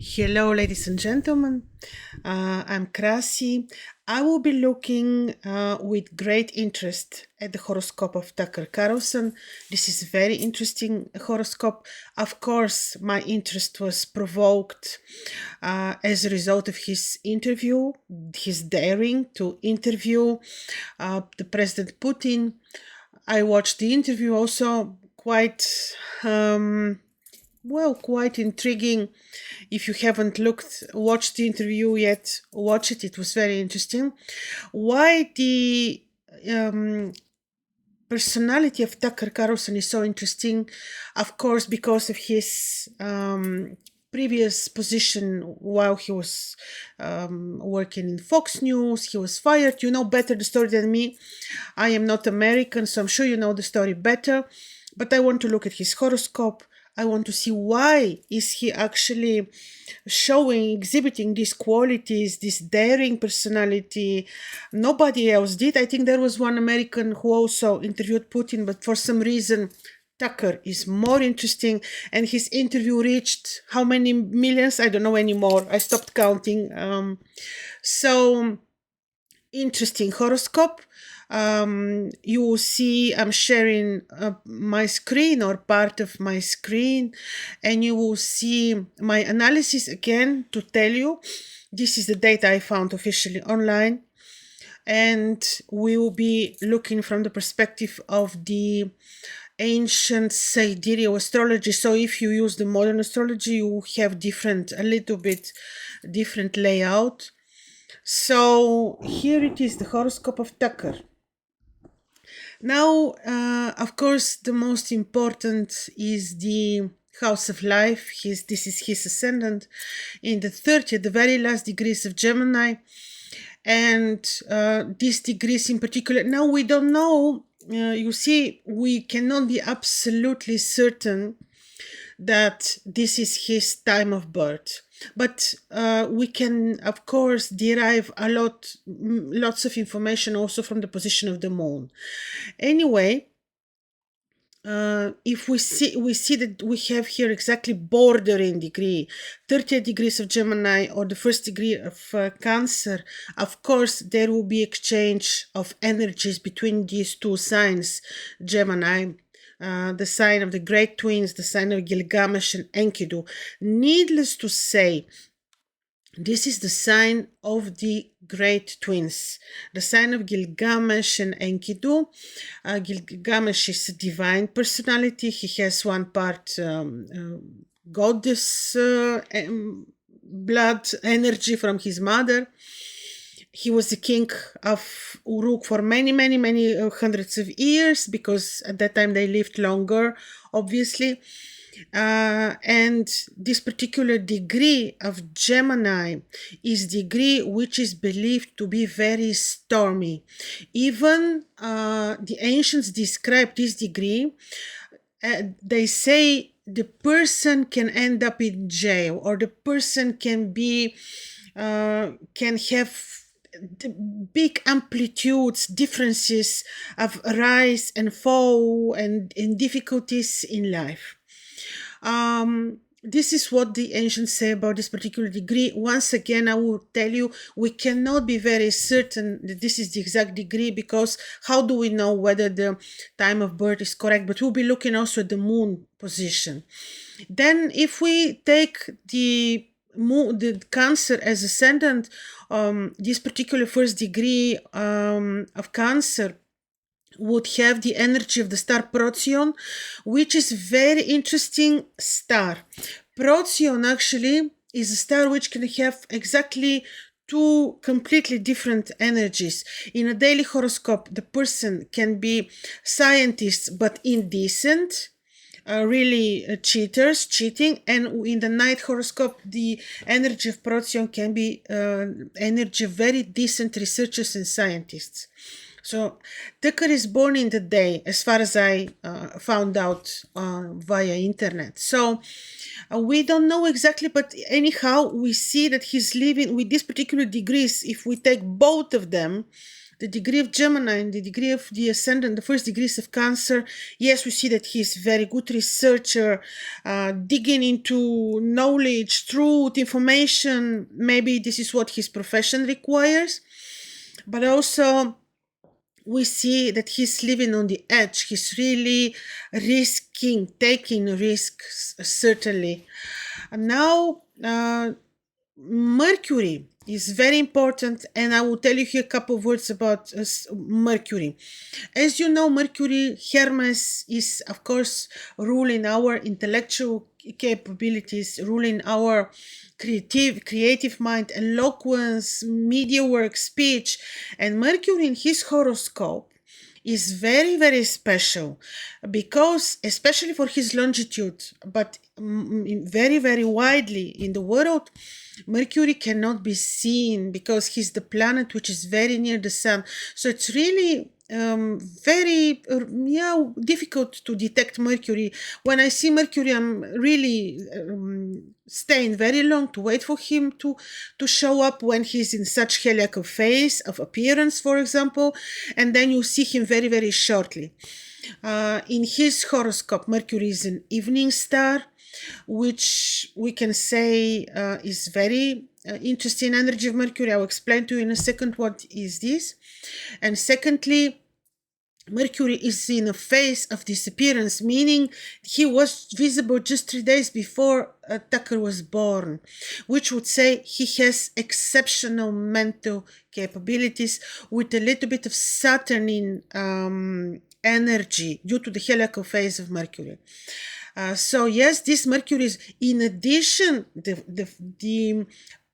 Hello, ladies and gentlemen. I'm Krasi. I will be looking with great interest at the horoscope of Tucker Carlson. This is a very interesting horoscope. Of course, my interest was provoked as a result of his interview, his daring to interview the President Putin. I watched the interview also quite quite intriguing. If you haven't watched the interview yet, watch it. It was very interesting. Why the personality of Tucker Carlson is so interesting? Of course, because of his previous position while he was working in Fox News. He was fired. You know better the story than me. I am not American, so I'm sure you know the story better. But I want to look at his horoscope. I want to see why is he actually exhibiting these qualities, this daring personality. Nobody else did. I think there was one American who also interviewed Putin, but for some reason Tucker is more interesting, and his interview reached how many millions? I don't know anymore. I stopped counting. So interesting horoscope. You will see I'm sharing my screen or part of my screen, and you will see my analysis again to tell you this is the data I found officially online, and we will be looking from the perspective of the ancient sidereal astrology. So if you use the modern astrology, you have a little bit different layout. So here it is, the horoscope of Tucker. Now, of course, the most important is the house of life. This is his ascendant in the 30th, the very last degrees of Gemini. And these degrees in particular, now we don't know, you see, we cannot be absolutely certain that this is his time of birth. But we can, of course, derive lots of information also from the position of the moon. Anyway, if we see that we have here exactly bordering degree, 30 degrees of Gemini or the first degree of Cancer. Of course, there will be exchange of energies between these two signs, Gemini. The sign of the great twins, the sign of Gilgamesh and Enkidu. Needless to say, this is the sign of the great twins, the sign of Gilgamesh and Enkidu. Gilgamesh is a divine personality. He has one part goddess blood energy from his mother. He was the king of Uruk for many hundreds of years, because at that time they lived longer, obviously. And this particular degree of Gemini is degree which is believed to be very stormy. Even the ancients describe this degree. They say the person can end up in jail, or the person can have big amplitudes, differences of rise and fall and difficulties in life. This is what the ancients say about this particular degree. Once again, I will tell you, we cannot be very certain that this is the exact degree, because how do we know whether the time of birth is correct? But we'll be looking also at the moon position. Then if we take the Cancer as ascendant, this particular first degree of Cancer would have the energy of the star Procyon, which is very interesting star. Procyon actually is a star which can have exactly two completely different energies. In a daily horoscope, the person can be scientists but indecent, really cheating, and in the night horoscope, the energy of Procyon can be energy of very decent researchers and scientists. So Tucker is born in the day, as far as I found out via internet. So we don't know exactly, but anyhow, we see that he's living with these particular degrees. If we take both of them, the degree of Gemini and the degree of the ascendant, the first degrees of Cancer, yes, we see that he's very good researcher, digging into knowledge, truth, information. Maybe this is what his profession requires, but also we see that he's living on the edge. He's really risking, taking risks, certainly. And now, Mercury is very important, and I will tell you here a couple of words about Mercury. As you know, Mercury, Hermes, is of course ruling our intellectual capabilities, ruling our creative mind, eloquence, media work, speech. And Mercury in his horoscope is very, very special because, especially for his longitude, but very, very widely in the world, Mercury cannot be seen because he's the planet which is very near the sun. So it's really very difficult to detect Mercury. When I see Mercury, I'm really staying very long to wait for him to show up when he's in such heliacal phase of appearance, for example, and then you see him very, very shortly. In his horoscope, Mercury is an evening star, which we can say is very interesting energy of Mercury. I'll explain to you in a second what is this. And secondly, Mercury is in a phase of disappearance, meaning he was visible just 3 days before Tucker was born, which would say he has exceptional mental capabilities with a little bit of Saturn in energy due to the heliacal phase of Mercury. So yes, this Mercury is, in addition, the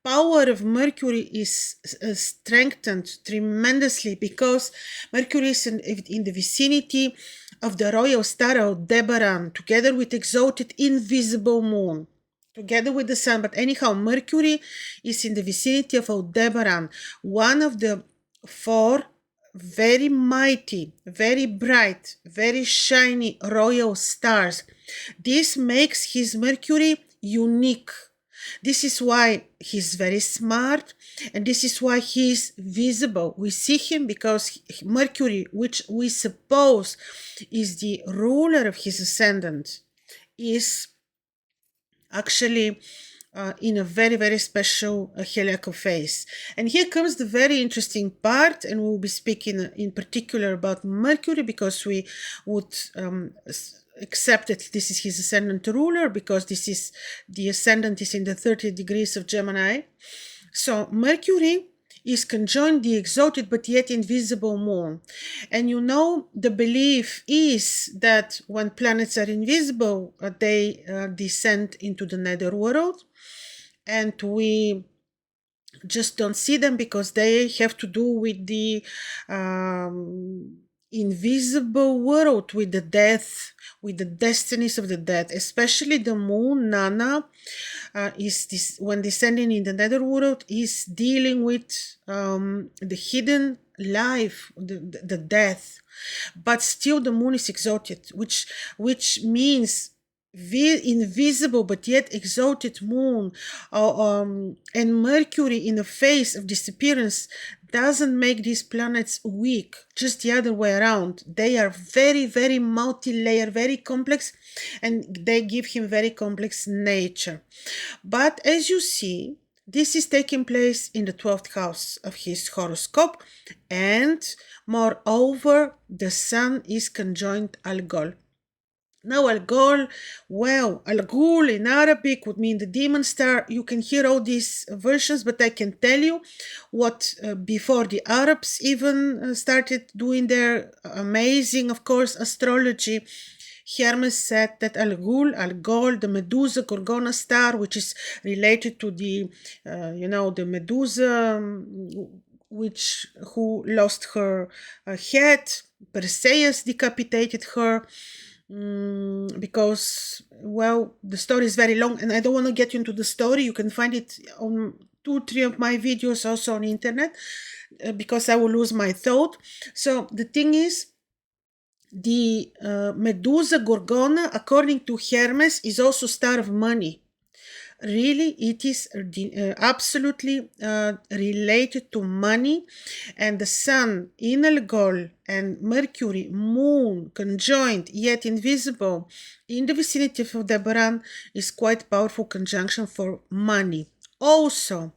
power of Mercury is strengthened tremendously because Mercury is in the vicinity of the royal star Aldebaran, together with exalted invisible moon, together with the sun. But anyhow, Mercury is in the vicinity of Aldebaran, one of the 4 very mighty, very bright, very shiny royal stars. This makes his Mercury unique. This is why he's very smart, and this is why he's visible. We see him because Mercury, which we suppose is the ruler of his ascendant, is actually in a very, very special heliacal phase. And here comes the very interesting part, and we'll be speaking in particular about Mercury because we would accept that this is his ascendant ruler, because this is the ascendant is in the 30 degrees of Gemini. So Mercury is conjoined the exalted but yet invisible moon. And you know, the belief is that when planets are invisible, they descend into the netherworld, and we just don't see them because they have to do with the invisible world, with the death, with the destinies of the dead. Especially the moon, Nana, is this, when descending in the netherworld, is dealing with the hidden life, the death. But still the moon is exalted, which means invisible but yet exalted moon, and Mercury in the phase of disappearance doesn't make these planets weak, just the other way around. They are very, very multi-layer, very complex, and they give him very complex nature. But as you see, this is taking place in the 12th house of his horoscope, and moreover, the sun is conjoined Algol. Now, Al-Ghul, well, Al-Ghul in Arabic would mean the demon star. You can hear all these versions, but I can tell you what before the Arabs even started doing their amazing, of course, astrology. Hermes said that Al-Ghul, the Medusa Gorgona star, which is related to the, the Medusa, who lost her head. Perseus decapitated her. Because, well, the story is very long and I don't want to get into the story. You can find it on 2-3 of my videos also on internet, because I will lose my thought. So the thing is, the Medusa Gorgona, according to Hermes, is also star of money. really it is absolutely related to money, and the sun in Algol and Mercury, moon conjoined yet invisible in the vicinity of Debaran is quite powerful conjunction for money. Also,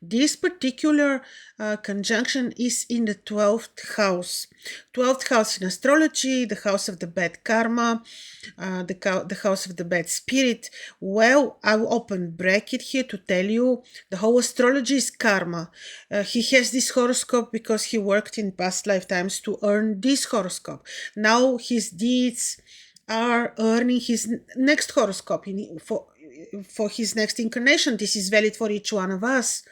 this particular conjunction is in the 12th house. 12th house in astrology, the house of the bad karma, the house of the bad spirit. Well, I will open bracket here to tell you the whole astrology is karma. He has this horoscope because he worked in past lifetimes to earn this horoscope. Now his deeds are earning his next horoscope for his next incarnation. This is valid for each one of us.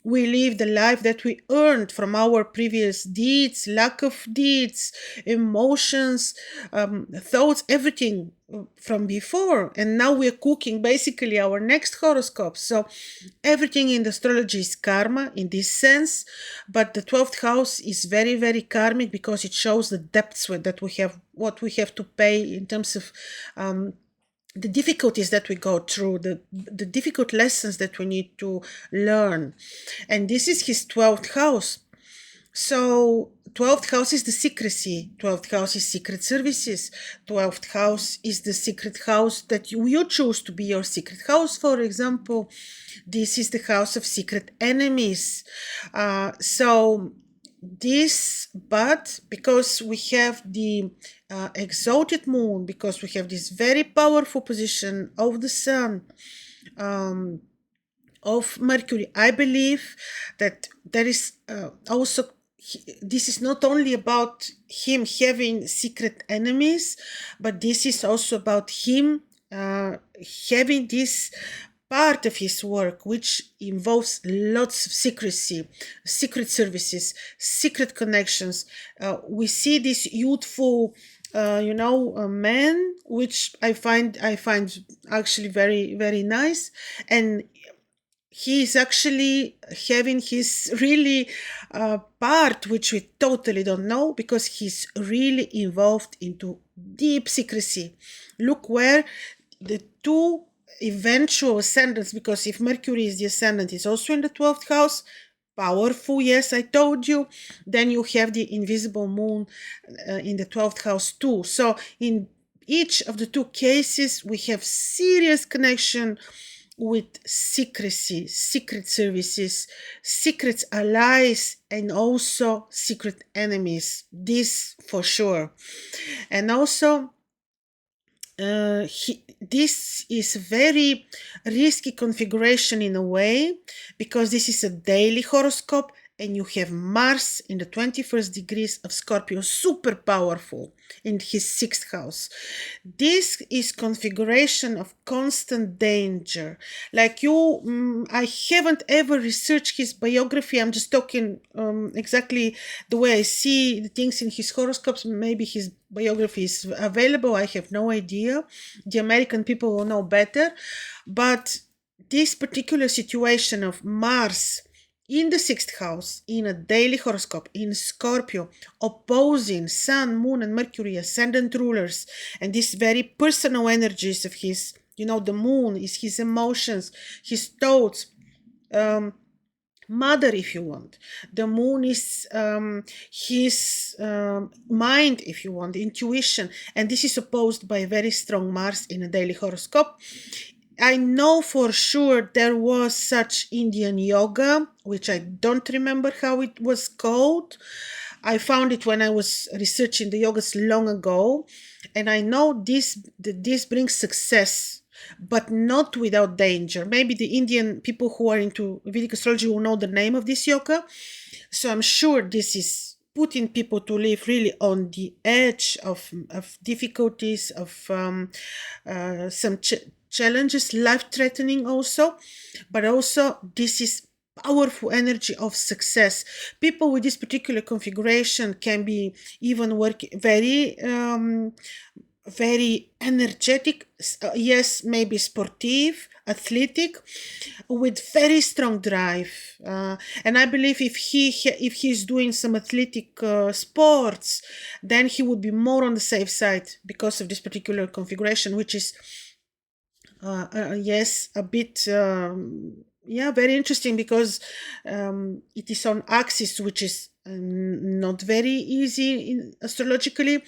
We live the life that we earned from our previous deeds, lack of deeds, emotions, thoughts, everything from before. And now we're cooking basically our next horoscope. So everything in the astrology is karma in this sense, but the 12th house is very, very karmic because it shows the depths that we have, what we have to pay in terms of the difficulties that we go through, the difficult lessons that we need to learn. And this is his 12th house. So 12th house is the secrecy, 12th house is secret services, 12th house is the secret house that you choose to be your secret house. For example, this is the house of secret enemies. But because we have the exalted moon, because we have this very powerful position of the sun, of Mercury, I believe that there is also, this is not only about him having secret enemies, but this is also about him having this part of his work which involves lots of secrecy, secret services, secret connections. We see this youthful man, which I find actually very, very nice, and he is actually having his really part which we totally don't know, because he's really involved into deep secrecy. Look where the two eventual ascendants, because if Mercury is the ascendant, is also in the 12th house, powerful, yes, I told you, then you have the invisible moon in the 12th house too. So in each of the two cases we have serious connection with secrecy, secret services, secret allies, and also secret enemies. This for sure. And also this is a very risky configuration in a way, because this is a daily horoscope and you have Mars in the 21st degrees of Scorpio, super powerful in his 6th house. This is configuration of constant danger. Like I haven't ever researched his biography. I'm just talking exactly the way I see the things in his horoscopes. Maybe his biography is available. I have no idea. The American people will know better. But this particular situation of Mars in the 6th house, in a daily horoscope, in Scorpio, opposing Sun, Moon, and Mercury, ascendant rulers, and these very personal energies of his, the Moon is his emotions, his thoughts, mother, if you want. The Moon is his mind, if you want, intuition, and this is opposed by a very strong Mars in a daily horoscope. I know for sure there was such Indian yoga, which I don't remember how it was called. I found it when I was researching the yogas long ago, and I know this brings success, but not without danger. Maybe the Indian people who are into Vedic astrology will know the name of this yoga, so I'm sure this is putting people to live really on the edge of difficulties, of some challenges, life-threatening also, but also this is powerful energy of success. People with this particular configuration can be even working very very energetic, yes, maybe sportive, athletic, with very strong drive. And I believe if he's doing some athletic sports, then he would be more on the safe side because of this particular configuration, which is Yes, a bit. Yeah, very interesting because it is on axis, which is not very easy astrologically,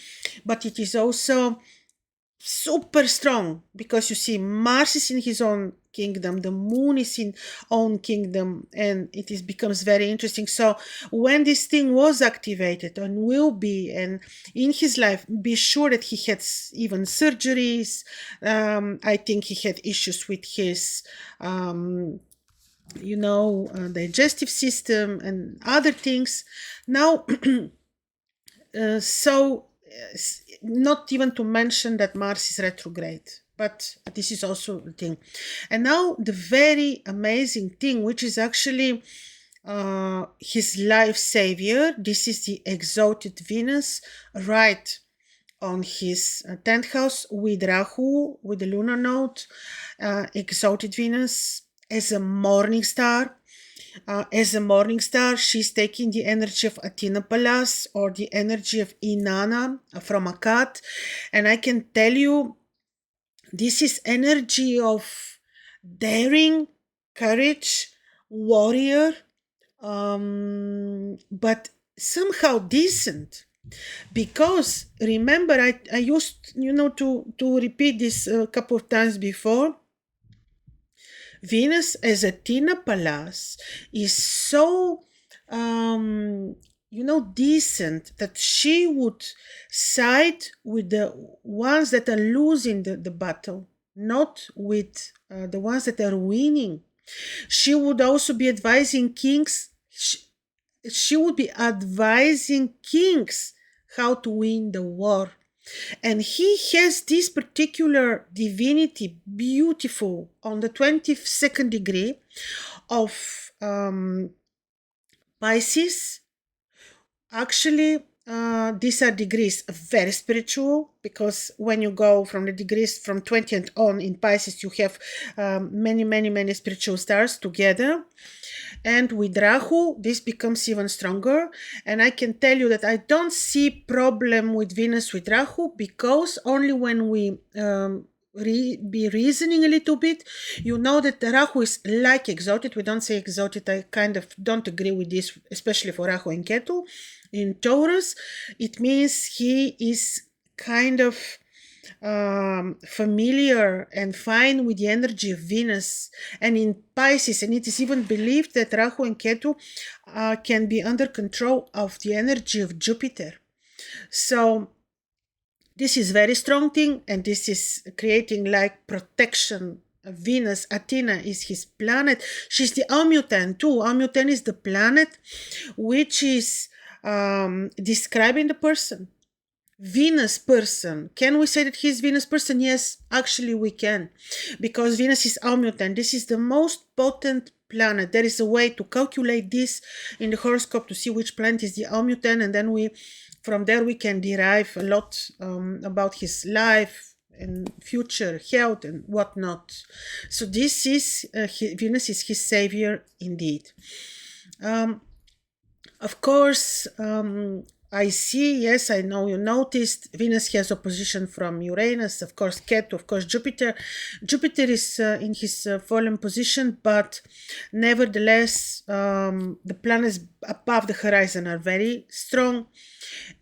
but it is also super strong because you see Mars is in his own kingdom, the moon is in own kingdom, and it is becomes very interesting. So when this thing was activated and will be, and in his life, be sure that he had even surgeries. I think he had issues with his digestive system and other things. Now not even to mention that Mars is retrograde, but this is also the thing. And now the very amazing thing, which is actually his life savior, this is the exalted Venus, right on his 10th house with Rahu, with the lunar node, exalted Venus as a morning star. As a morning star, she's taking the energy of Athena Palace or the energy of Inanna from Akkad. And I can tell you, this is energy of daring, courage, warrior, but somehow decent. Because remember, I used, to repeat this a couple of times before. Venus as Athena Palace is so, decent that she would side with the ones that are losing the battle, not with the ones that are winning. She would also be advising kings. She would be advising kings how to win the war. And he has this particular divinity, beautiful, on the 22nd degree of Pisces. Actually, these are degrees very spiritual, because when you go from the degrees from 20 and on in Pisces, you have many spiritual stars together. And with Rahu, this becomes even stronger. And I can tell you that I don't see problem with Venus with Rahu, because only when we be reasoning a little bit, you know that the Rahu is like exalted. We don't say exalted. I kind of don't agree with this, especially for Rahu and Ketu. In Taurus, it means he is kind of familiar and fine with the energy of Venus. And in Pisces, and it is even believed that Rahu and Ketu can be under control of the energy of Jupiter. So this is very strong thing, and this is creating like protection. Venus, Athena is his planet. She's the Amuten too. Amuten is the planet which is describing the person. Venus person. Can we say that he's Venus person? Yes, actually we can, because Venus is Amuten. This is the most potent planet. There is a way to calculate this in the horoscope to see which planet is the Amuten, and then from there we can derive a lot about his life and future health and whatnot. So this is Venus is his savior indeed. Of course, I see, yes, I know you noticed, Venus has opposition from Uranus, of course, Ketu, of course, Jupiter. Jupiter is in his fallen position, but nevertheless, the planets above the horizon are very strong.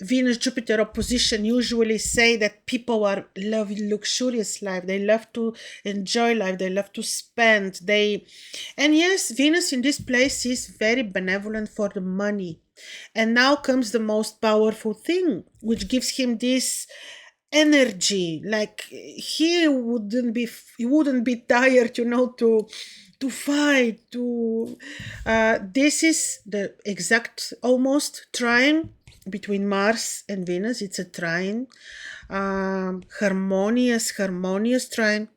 Venus-Jupiter opposition usually say that people love luxurious life. They love to enjoy life. They love to spend. And yes, Venus in this place is very benevolent for the money. And now comes the most powerful thing, which gives him this energy. Like he wouldn't be tired, to fight. This is the exact almost trine between Mars and Venus. It's a trine, harmonious trine.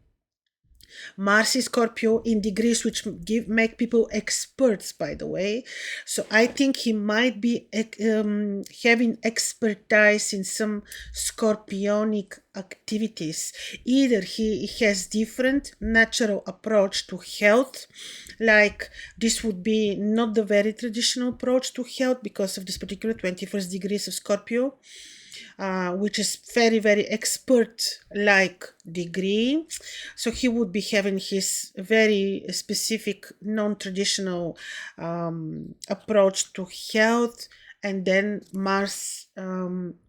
Mars is Scorpio in degrees which make people experts, by the way. So I think he might be having expertise in some scorpionic activities. Either he has different natural approach to health, like this would be not the very traditional approach to health because of this particular 21st degrees of Scorpio. which is very, very expert-like degree. So he would be having his very specific, non-traditional approach to health. And then Mars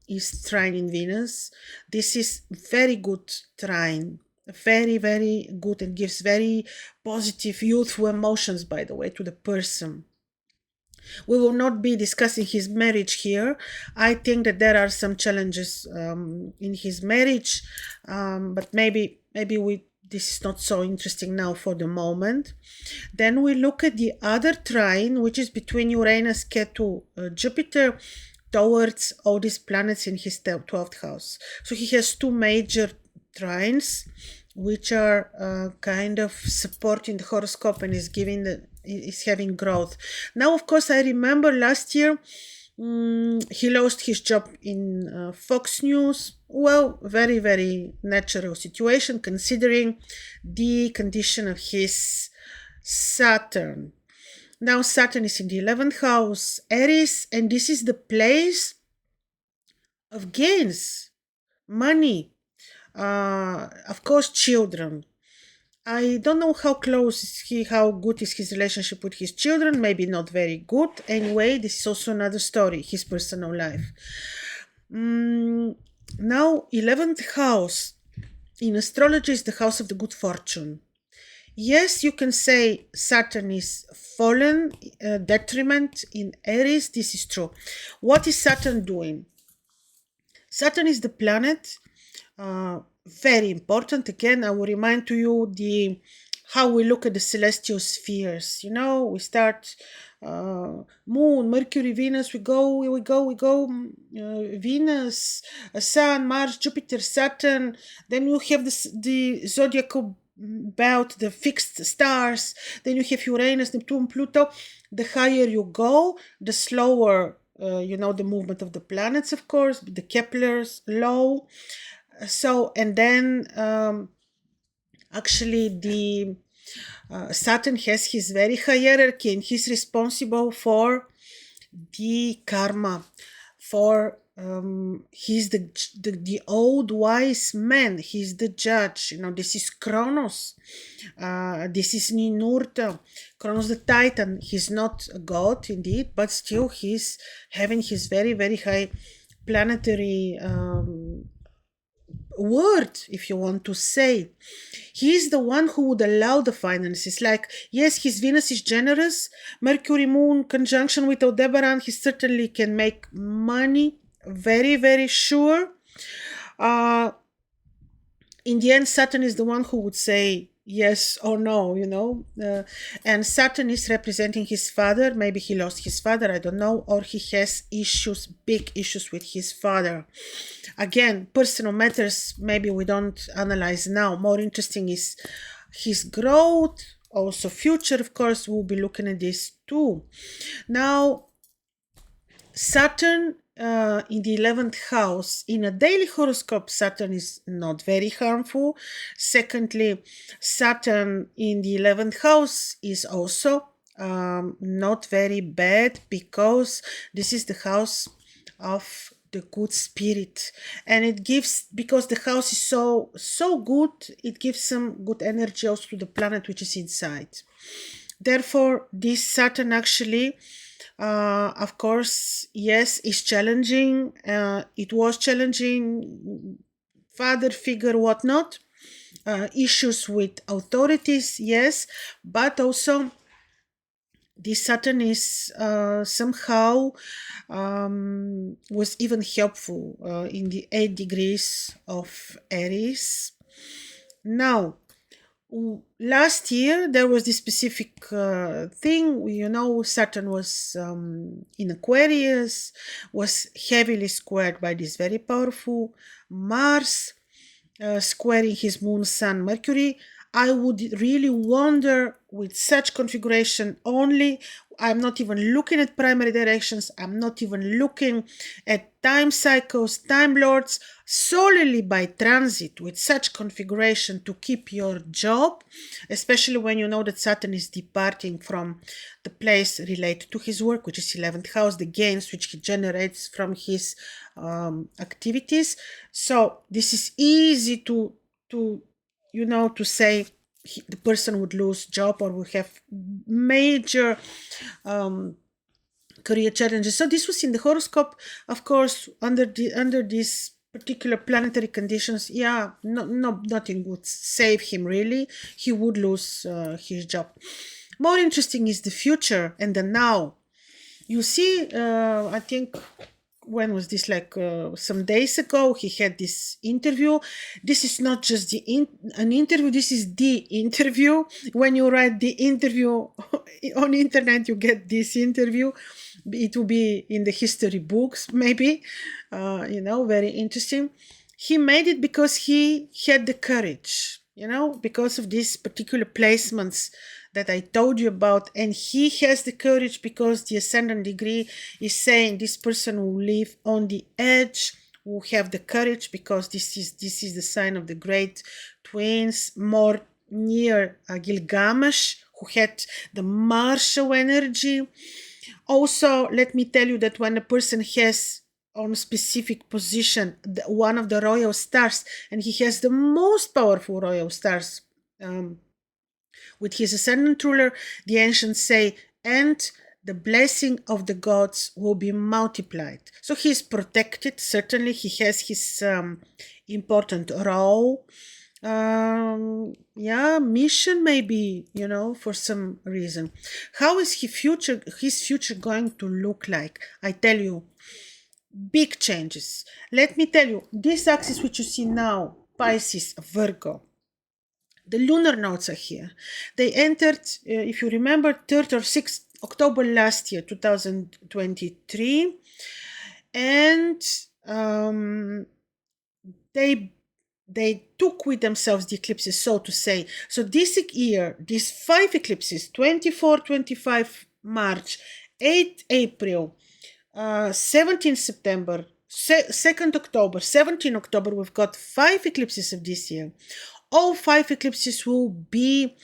is trining Venus. This is very good trine. Very, very good, and gives very positive, youthful emotions, by the way, to the person. We will not be discussing his marriage here. I think that there are some challenges in his marriage, but maybe this is not so interesting now for the moment. Then we look at the other trine, which is between Uranus, Ketu, Jupiter, towards all these planets in his 12th house. So he has two major trines, which are kind of supporting the horoscope and is having growth. Now, of course, I remember last year he lost his job in Fox News. Well, very, very natural situation considering the condition of his Saturn. Now, Saturn is in the 11th house, Aries, and this is the place of gains, money, of course, children. I don't know how close is he, how good is his relationship with his children. Maybe not very good. Anyway, this is also another story, his personal life. Now, 11th house in astrology is the house of the good fortune. Yes, you can say Saturn is fallen, detriment in Aries. This is true. What is Saturn doing? Saturn is the planet, very important. Again, I will remind to you how we look at the celestial spheres. You know, we start Moon, Mercury, Venus. We go. Venus, Sun, Mars, Jupiter, Saturn. Then you have the zodiacal belt, the fixed stars. Then you have Uranus, Neptune, Pluto. The higher you go, the slower. The movement of the planets, of course, the Kepler's law. So, and then actually the Saturn has his very high hierarchy, and he's responsible for the karma, for he's the old wise man, he's the judge. This is Kronos, this is Ninurta, Kronos the Titan. He's not a god indeed, but still he's having his very, very high planetary word, if you want to say. He's the one who would allow the finances. Like, yes, his Venus is generous. Mercury Moon conjunction with Aldebaran, he certainly can make money. Very, very sure. In the end, Saturn is the one who would say yes or no, and Saturn is representing his father. Maybe he lost his father, I don't know, or he has issues, big issues with his father. Again, personal matters, maybe we don't analyze now. More interesting is his growth, also future, of course. We'll be looking at this too. Now, Saturn in the 11th house, in a daily horoscope, Saturn is not very harmful. Secondly, Saturn in the 11th house is also not very bad, because this is the house of the good spirit, and it gives, because the house is so good, it gives some good energy also to the planet which is inside. Therefore, this Saturn actually, of course, yes, is challenging. It was challenging, father figure, whatnot, issues with authorities, yes, but also this Saturn is somehow was even helpful in the 8 degrees of Aries. Now, last year there was this specific thing, Saturn was in Aquarius, was heavily squared by this very powerful Mars, squaring his Moon, Sun, Mercury. I would really wonder with such configuration only. I'm not even looking at primary directions. I'm not even looking at time cycles, time lords, solely by transit with such configuration to keep your job, especially when you know that Saturn is departing from the place related to his work, which is 11th house, the gains which he generates from his activities. So this is easy to to say the person would lose job or would have major career challenges. So this was in the horoscope, of course, under these particular planetary conditions. Yeah, nothing would save him really. He would lose his job. More interesting is the future and the now. You see, I think when was this, like some days ago, he had this interview. This is not just an interview, this is the interview. When you write the interview on internet, you get this interview. It will be in the history books, maybe. Very interesting. He made it because he had the courage, because of these particular placements that I told you about. And he has the courage because the ascendant degree is saying this person will live on the edge, will have the courage, because this is the sign of the great twins, more near Gilgamesh, who had the martial energy. Also, let me tell you that when a person has on a specific position one of the royal stars, and he has the most powerful royal stars, with his ascendant ruler, the ancients say, and the blessing of the gods will be multiplied. So he's protected. Certainly, he has his important role. Mission maybe, for some reason. How is his future going to look like? I tell you, big changes. Let me tell you, this axis which you see now, Pisces, Virgo, the lunar nodes are here. They entered, if you remember, 3rd or 6th October last year, 2023. And they took with themselves the eclipses, so to say. So this year, these 5 eclipses, 24, 25 March, 8 April, 17 September, 2nd October, 17 October, we've got 5 eclipses of this year. All 5 eclipses will be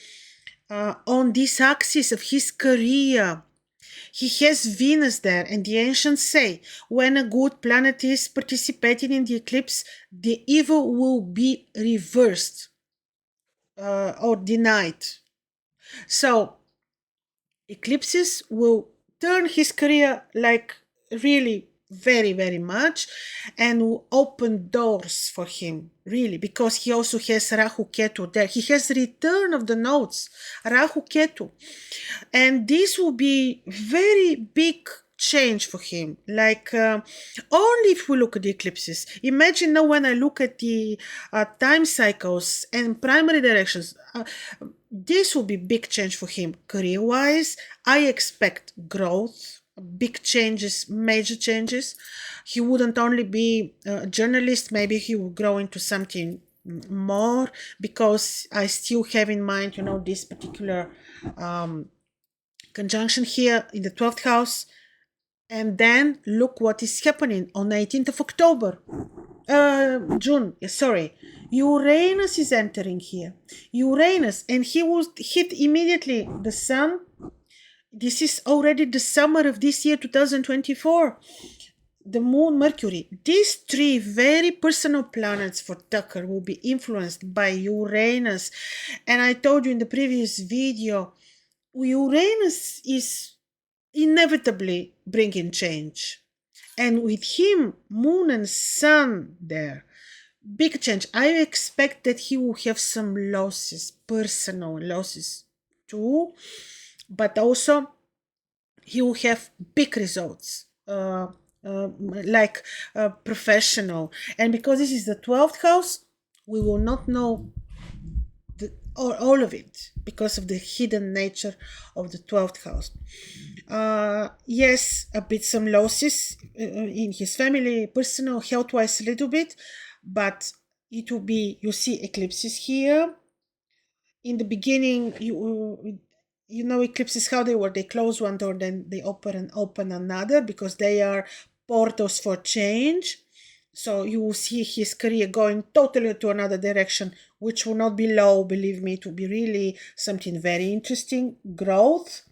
on this axis of his career. He has Venus there, and the ancients say when a good planet is participating in the eclipse, the evil will be reversed or denied. So eclipses will turn his career like really very, very much, and will open doors for him, really, because he also has Rahu Ketu there. He has the return of the nodes, Rahu Ketu. And this will be very big change for him. Like only if we look at the eclipses. Imagine now when I look at the time cycles and primary directions, this will be big change for him career-wise. I expect growth, big changes, major changes. He wouldn't only be a journalist, maybe he will grow into something more, because I still have in mind, this particular conjunction here in the 12th house. And then look what is happening on 18th of October. June, sorry. Uranus is entering here. Uranus, and he will hit immediately the sun. This is already the summer of this year, 2024. The moon, Mercury. These 3 very personal planets for Tucker will be influenced by Uranus. And I told you in the previous video, Uranus is inevitably bringing change. And with him, moon and sun there, big change. I expect that he will have some losses, personal losses too, but also he will have big results, like professional. And because this is the 12th house, we will not know all of it because of the hidden nature of the 12th house. Yes, a bit some losses in his family, personal, health-wise a little bit, but it will be, you see eclipses here, in the beginning, you know eclipses how they were. They close one door, then they open another, because they are portals for change. So you will see his career going totally to another direction, which will not be low, believe me. It will be really something very interesting, growth.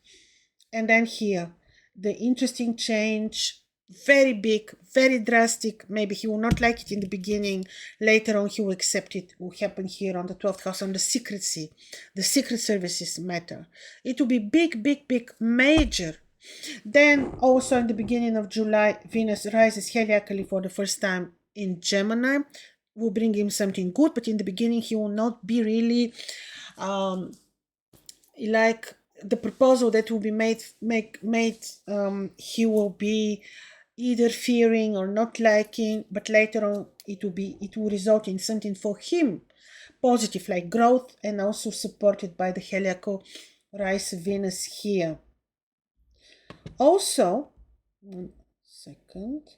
And then here, the interesting change, very big, very drastic. Maybe he will not like it in the beginning. Later on, he will accept it. Will happen here on the 12th house, on the secrecy. The secret services matter. It will be big, big, big, major. Then also in the beginning of July, Venus rises heliacally for the first time in Gemini. Will bring him something good, but in the beginning he will not be really um, like the proposal that will be made. He will be either fearing or not liking, but later on it will result in something for him positive, like growth, and also supported by the heliacal rise Venus here. Also, 1 second.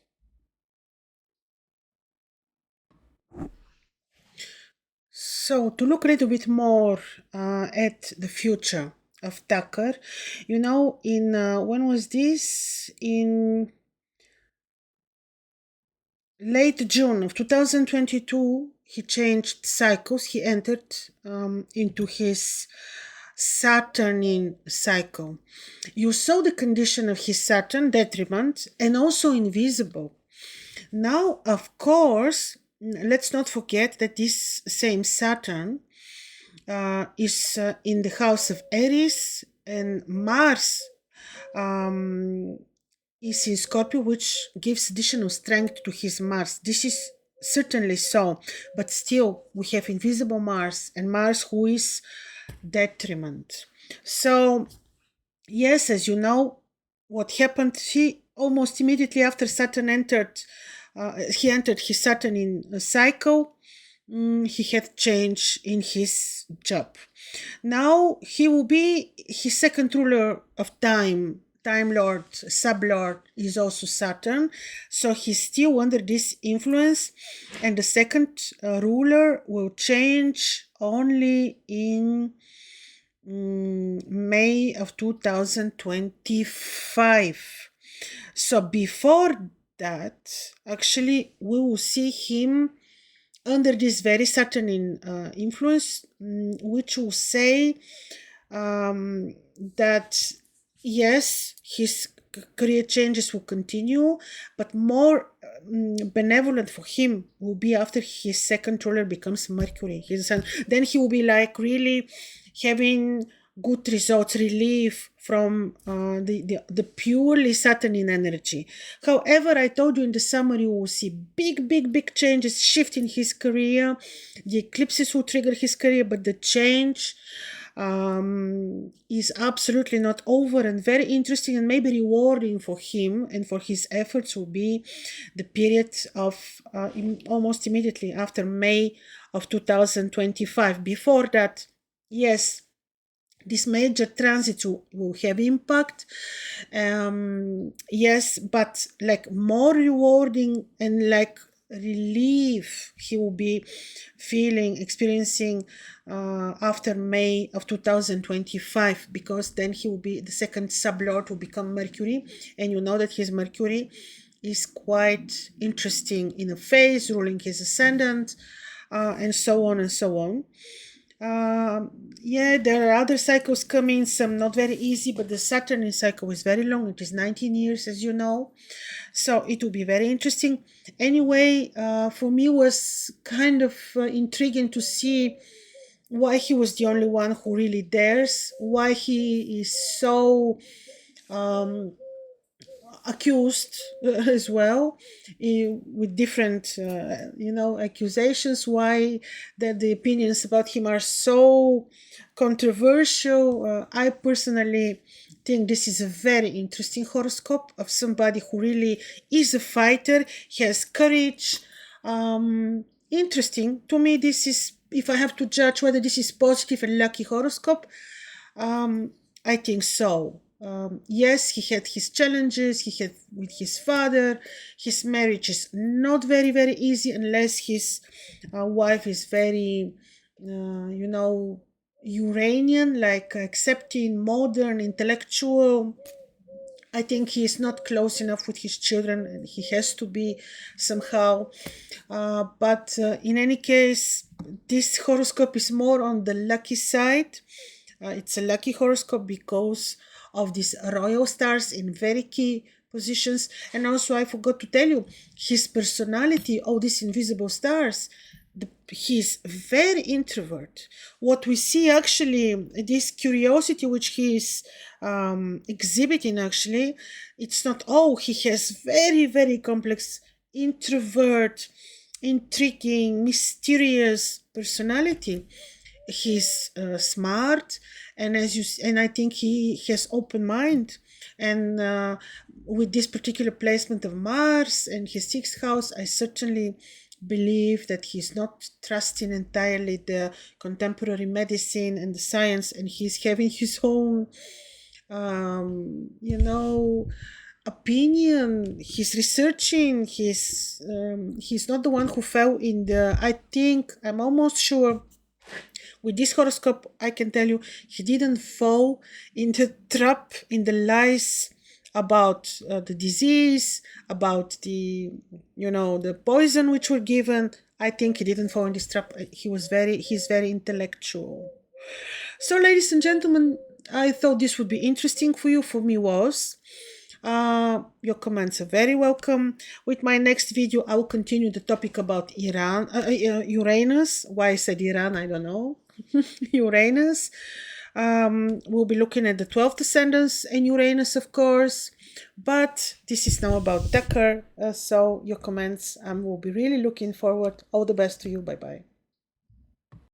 So to look a little bit more at the future of Tucker, in when was this? In late June of 2022, he changed cycles. He entered into his Saturn cycle. You saw the condition of his Saturn, detriment, and also invisible. Now, of course, let's not forget that this same Saturn is in the house of Aries, and Mars is in Scorpio, which gives additional strength to his Mars. This is certainly so, but still we have invisible Mars, and Mars who is detriment. So yes, as you know, what happened, he almost immediately after Saturn entered, he entered his Saturn in a cycle. He had change in his job. Now he will be his second ruler of time. Time Lord, Sub Lord is also Saturn, so he's still under this influence, and the second ruler will change only in May of 2025. So before that, actually, we will see him under this very Saturn influence, which will say that yes, his career changes will continue, but more benevolent for him will be after his second ruler becomes Mercury, his sun. Then he will be like really having good results, relief from the purely Saturnian energy. However, I told you in the summer you will see big, big, big changes, shift in his career. The eclipses will trigger his career, but the change is absolutely not over, and very interesting and maybe rewarding for him and for his efforts will be the period of almost immediately after May of 2025. Before that, yes, this major transit will have impact, yes, but like more rewarding and like relief he will be experiencing after May of 2025, because then he will be the second sublord will become Mercury, and you know that his Mercury is quite interesting in a phase, ruling his ascendant, and so on and so on. Yeah, there are other cycles coming, some not very easy, but the Saturn cycle is very long. It is 19 years, as you know. So it will be very interesting. Anyway, for me was kind of intriguing to see why he was the only one who really dares, why he is so accused as well, with different accusations, why that the opinions about him are so controversial. I personally think this is a very interesting horoscope of somebody who really is a fighter, has courage. Interesting to me. This is, if I have to judge whether this is positive and lucky horoscope, I think so. Yes, he had his challenges. He had with his father. His marriage is not very, very easy unless his wife is very, you know, Uranian, like accepting, modern, intellectual. I think he is not close enough with his children, and he has to be somehow. But in any case, this horoscope is more on the lucky side. It's a lucky horoscope because of these royal stars in very key positions. And also, I forgot to tell you his personality, all these invisible stars. He's very introvert. What we see actually, this curiosity which he is exhibiting, actually, it's not all. He has very, very complex introvert, intriguing, mysterious personality. He's smart, and and I think he has open mind. And with this particular placement of Mars and his sixth house, I certainly believe that he's not trusting entirely the contemporary medicine and the science, and he's having his own, you know, opinion. He's researching. He's not the one who fell in the. I think I'm almost sure with this horoscope, I can tell you he didn't fall in the trap, in the lies about the disease, about the, the poison which were given. I think he didn't fall in this trap. He's very intellectual. So, ladies and gentlemen, I thought this would be interesting for you. For me, was. Your comments are very welcome. With my next video, I will continue the topic about Uranus. Why I said Iran, I don't know. Uranus. We'll be looking at the 12th ascendants and Uranus, of course. But this is now about Tucker. So your comments, will be really looking forward. All the best to you. Bye bye.